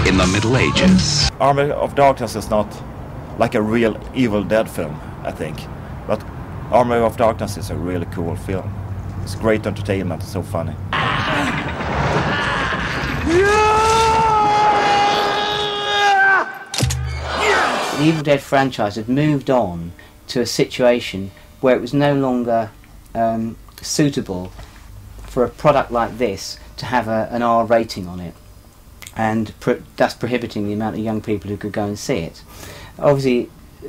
in the Middle Ages. Army of Darkness is not like a real Evil Dead film, I think, but Army of Darkness is a really cool film. It's great entertainment, it's so funny. The Evil Dead franchise had moved on to a situation where it was no longer suitable for a product like this to have an R rating on it, and thus prohibiting the amount of young people who could go and see it. Obviously,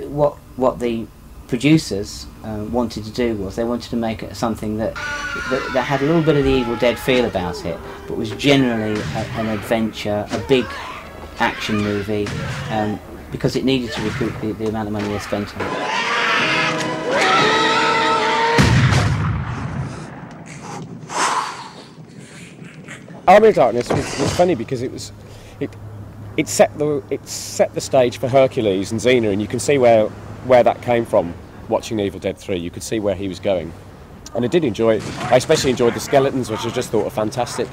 what the producers wanted to do was they wanted to make it something that had a little bit of the Evil Dead feel about it, but was generally an adventure, a big action movie, because it needed to recoup the amount of money they spent on it. Army of Darkness was funny because it set the stage for Hercules and Xena, and you can see where that came from. Watching Evil Dead 3, you could see where he was going, and I did enjoy it. I especially enjoyed the skeletons, which I just thought were fantastic.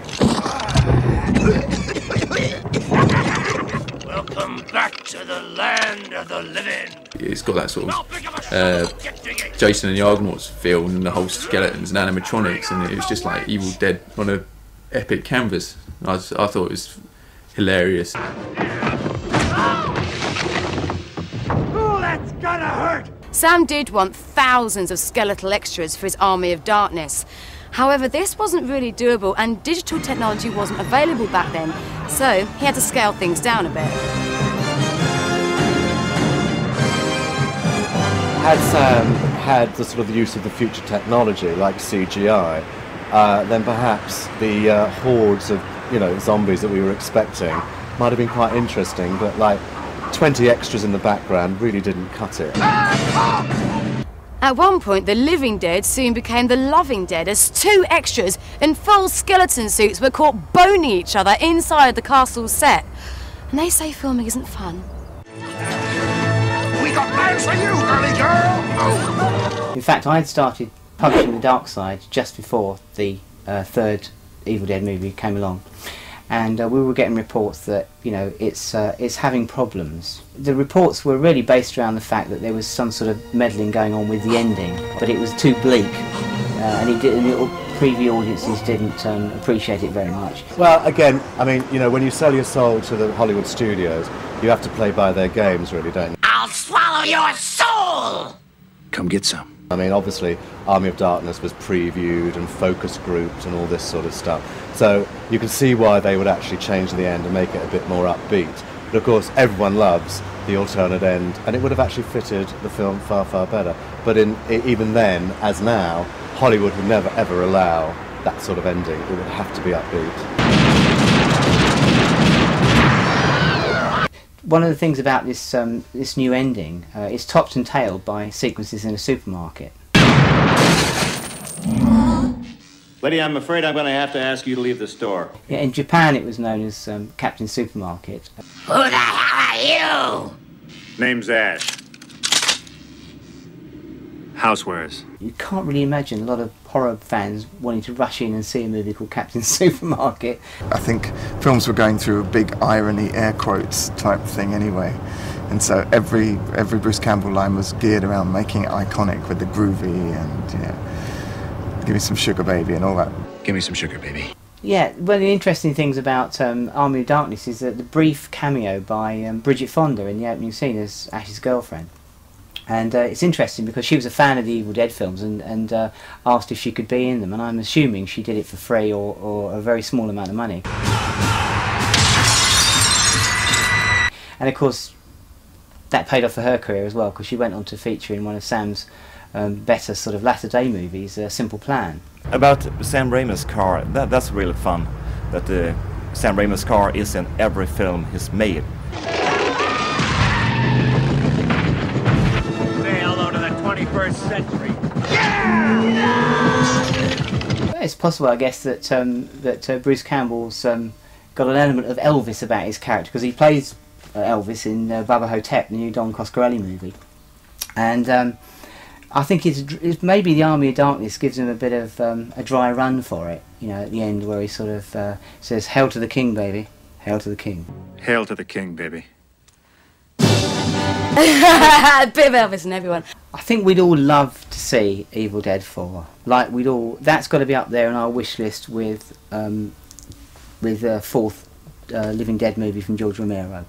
Welcome back to the land of the living. It's got that sort of Jason and the Argonauts feel, and the whole skeletons and animatronics, and it was just like Evil Dead on a epic canvas. I thought it was hilarious. Oh, that's gonna hurt! Sam did want thousands of skeletal extras for his Army of Darkness. However, this wasn't really doable, and digital technology wasn't available back then, so he had to scale things down a bit. Had Sam had the sort of use of the future technology, like CGI, then perhaps the hordes of, zombies that we were expecting might have been quite interesting, but like 20 extras in the background really didn't cut it. At one point, the living dead soon became the loving dead, as two extras in full skeleton suits were caught boning each other inside the castle set. And they say filming isn't fun. We got plans for you, girly girl! In fact, I had started publishing The Dark Side just before the third Evil Dead movie came along, and we were getting reports that it's having problems. The reports were really based around the fact that there was some sort of meddling going on with the ending, but it was too bleak, and the preview audiences didn't appreciate it very much. Well, again, I mean, when you sell your soul to the Hollywood studios, you have to play by their games, really, don't you? I'll swallow your soul! Come get some. I mean, obviously, Army of Darkness was previewed and focus grouped and all this sort of stuff. So you can see why they would actually change the end and make it a bit more upbeat. But of course, everyone loves the alternate end, and it would have actually fitted the film far, far better. But even then, as now, Hollywood would never, ever allow that sort of ending. It would have to be upbeat. One of the things about this this new ending is topped and tailed by sequences in a supermarket. Lady, I'm afraid I'm going to have to ask you to leave the store. Yeah, in Japan it was known as Captain Supermarket. Who the hell are you? Name's Ash. Housewares. You can't really imagine a lot of horror fans wanting to rush in and see a movie called Captain Supermarket. I think films were going through a big irony, air quotes type thing anyway, and so every Bruce Campbell line was geared around making it iconic with the groovy and give me some sugar baby and all that. Give me some sugar, baby. Yeah, one of the interesting things about Army of Darkness is that the brief cameo by Bridget Fonda in the opening scene as Ash's girlfriend. And it's interesting because she was a fan of the Evil Dead films and asked if she could be in them, and I'm assuming she did it for free or a very small amount of money. And of course that paid off for her career as well, because she went on to feature in one of Sam's better sort of latter day movies, Simple Plan. About Sam Raimi's car, that's really fun, that Sam Raimi's car is in every film he's made. Century. It's possible, I guess, that Bruce Campbell's got an element of Elvis about his character, because he plays Elvis in Bubba Hotep, the new Don Coscarelli movie, and I think it's maybe the Army of Darkness gives him a bit of a dry run for it, at the end, where he sort of says "Hail to the King, baby," Hail to the king. Hail to the king, baby. Bit of Elvis and everyone. I think we'd all love to see Evil Dead 4. Like that's got to be up there on our wish list with the fourth Living Dead movie from George Romero.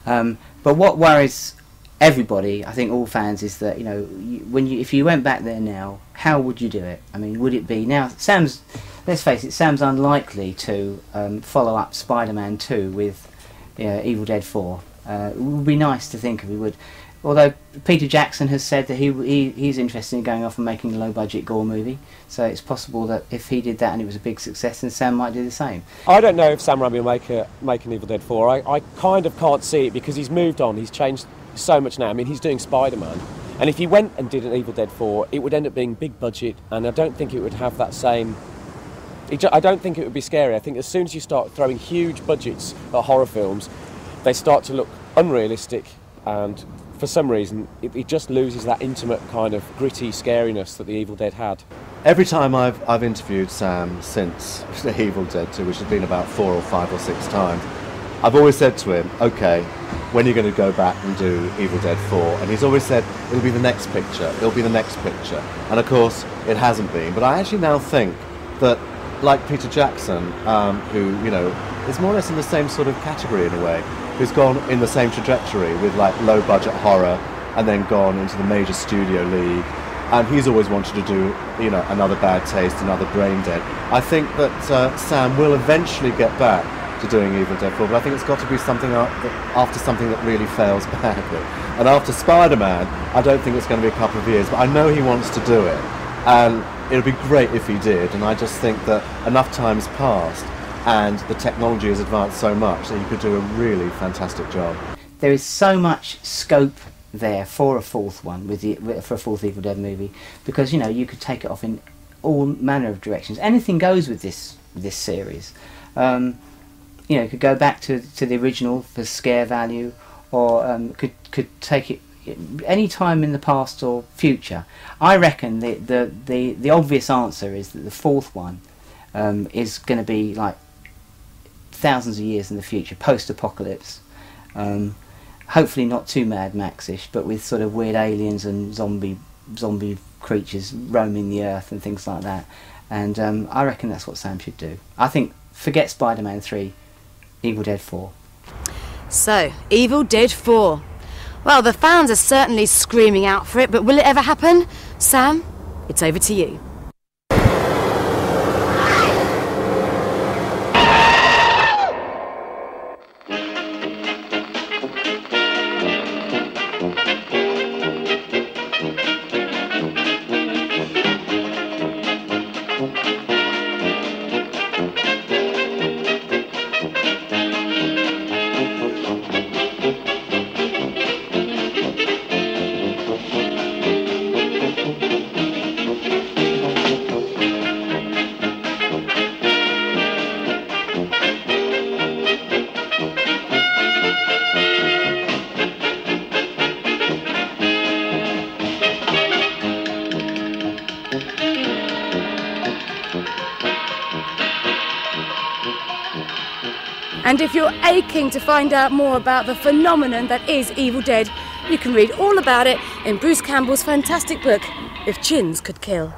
But what worries everybody, I think all fans, is that if you went back there now, how would you do it? I mean, would it be now? Let's face it, Sam's unlikely to follow up Spider-Man 2 with Evil Dead 4. It would be nice to think if he would. Although Peter Jackson has said that he's interested in going off and making a low-budget gore movie, so it's possible that if he did that and it was a big success, then Sam might do the same. I don't know if Sam Raimi will make an Evil Dead 4. I kind of can't see it because he's moved on. He's changed so much now. I mean, he's doing Spider-Man, and if he went and did an Evil Dead 4, it would end up being big budget, and I don't think it would have that same. I don't think it would be scary. I think as soon as you start throwing huge budgets at horror films, they start to look unrealistic, and for some reason it just loses that intimate kind of gritty scariness that the Evil Dead had. Every time I've interviewed Sam since the Evil Dead 2, which has been about 4 or 5 or 6 times, I've always said to him, okay, when are you going to go back and do Evil Dead 4? And he's always said, it'll be the next picture, it'll be the next picture. And of course it hasn't been, but I actually now think that, like Peter Jackson, who is more or less in the same sort of category in a way, who's gone in the same trajectory with like low budget horror and then gone into the major studio league, and he's always wanted to do another Bad Taste, another Brain Dead. I think that Sam will eventually get back to doing Evil Dead 4, but I think it's got to be something after something that really fails badly. And after Spider-Man, I don't think it's going to be a couple of years, but I know he wants to do it, and it would be great if he did. And I just think that enough time's passed and the technology has advanced so much that you could do a really fantastic job. There is so much scope there for a fourth one, for a fourth Evil Dead movie, because you could take it off in all manner of directions. Anything goes with this series. It could go back to the original for scare value, or could take it any time in the past or future. I reckon the obvious answer is that the fourth one is going to be like thousands of years in the future, post-apocalypse. Hopefully not too Mad Max-ish, but with sort of weird aliens and zombie creatures roaming the earth and things like that. And I reckon that's what Sam should do. I think forget Spider-Man 3, Evil Dead 4. So, Evil Dead 4. Well, the fans are certainly screaming out for it, but will it ever happen? Sam, it's over to you. And if you're aching to find out more about the phenomenon that is Evil Dead, you can read all about it in Bruce Campbell's fantastic book, If Chins Could Kill.